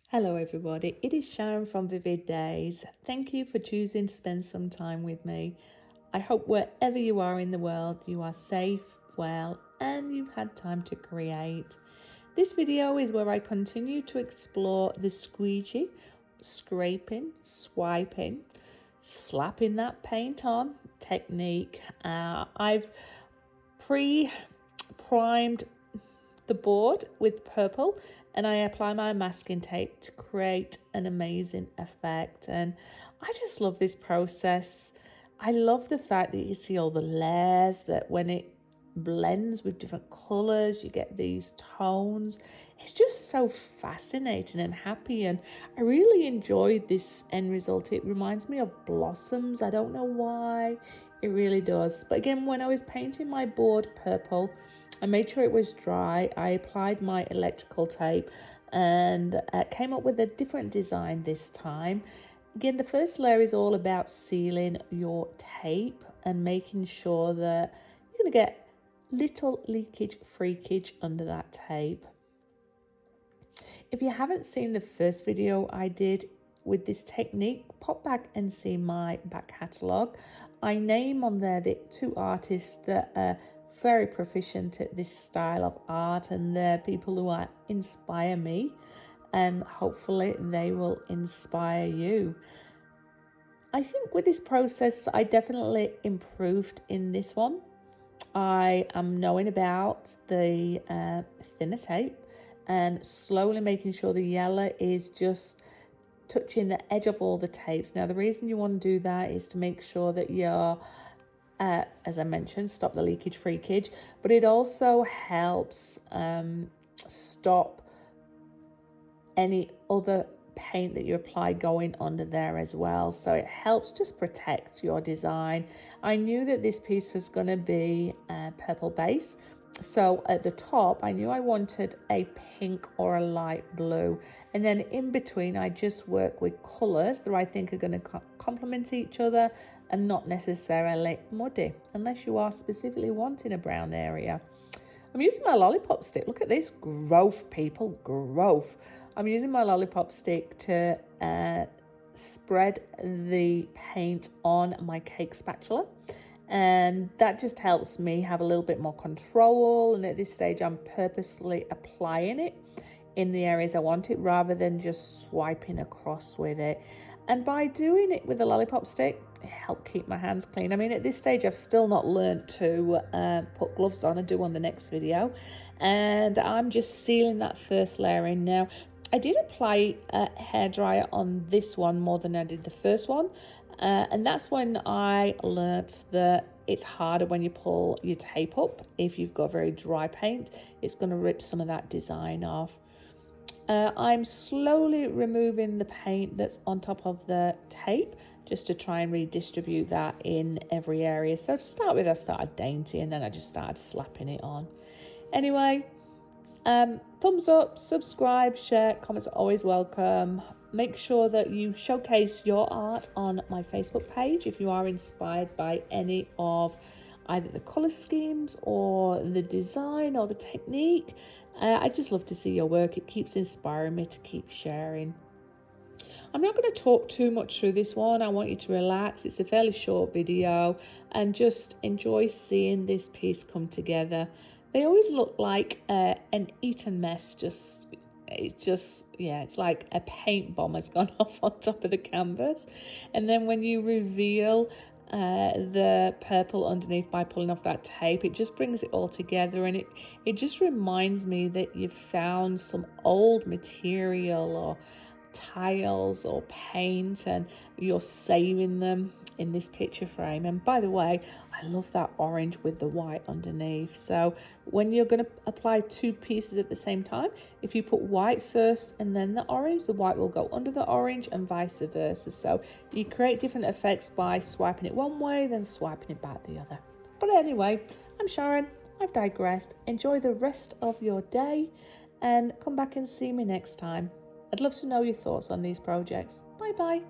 Hello everybody, it is Sharon from Vivid Days. Thank you for choosing to spend some time with me. I hope wherever you are in the world you are safe, well, and you've had time to create. This video is where I continue to explore the squeegee, scraping, swiping, slapping that paint on technique. I've primed the board with purple and I apply my masking tape to create an amazing effect, and I just love this process. I love the fact that you see all the layers, that when it blends with different colors you get these tones. It's just so fascinating and happy, and I really enjoyed this end result. It reminds me of blossoms. I don't know why, it really does. But again, when I was painting my board purple, I made sure it was dry. I applied my electrical tape and came up with a different design this time. Again, the first layer is all about sealing your tape and making sure that you're going to get little leakage, freakage under that tape. If you haven't seen the first video I did with this technique, pop back and see my back catalogue. I name on there the two artists that are very proficient at this style of art, and they're people who inspire me, and hopefully they will inspire you. I think with this process I definitely improved in this one. I am knowing about the thinner tape and slowly making sure the yellow is just touching the edge of all the tapes. Now the reason you want to do that is to make sure that you're as I mentioned, stop the leakage, freakage, but it also helps stop any other paint that you apply going under there as well. So it helps just protect your design. I knew that this piece was going to be a purple base, so at the top I knew I wanted a pink or a light blue, and then in between I just work with colors that I think are going to complement each other and not necessarily muddy, unless you are specifically wanting a brown area. I'm using my lollipop stick. Look at this growth, people, growth. I'm using my lollipop stick to spread the paint on my cake spatula, and that just helps me have a little bit more control. And at this stage I'm purposely applying it in the areas I want it rather than just swiping across with it. And by doing it with a lollipop stick, it helped keep my hands clean. I mean, at this stage I've still not learned to put gloves on. I do on the next video, and I'm just sealing that first layer in. Now I did apply a hairdryer on this one more than I did the first one, and that's when I learnt that it's harder when you pull your tape up. If you've got very dry paint, it's going to rip some of that design off. I'm slowly removing the paint that's on top of the tape just to try and redistribute that in every area. So to start with, I started dainty and then I just started slapping it on. Anyway, thumbs up, subscribe, share, comments are always welcome. Make sure that you showcase your art on my Facebook page if you are inspired by any of either the colour schemes or the design or the technique. I just love to see your work. It keeps inspiring me to keep sharing. I'm not going to talk too much through this one. I want you to relax. It's a fairly short video and just enjoy seeing this piece come together. They always look like an eaten mess. It's like a paint bomb has gone off on top of the canvas. And then when you reveal the purple underneath by pulling off that tape, it just brings it all together, and it just reminds me that you've found some old material or tiles or paint and you're saving them in this picture frame. And by the way, I love that orange with the white underneath. So when you're going to apply two pieces at the same time, if you put white first and then the orange, the white will go under the orange and vice versa. So you create different effects by swiping it one way then swiping it back the other. But anyway, I'm Sharon. I've digressed. Enjoy the rest of your day and come back and see me next time. I'd love to know your thoughts on these projects. Bye bye.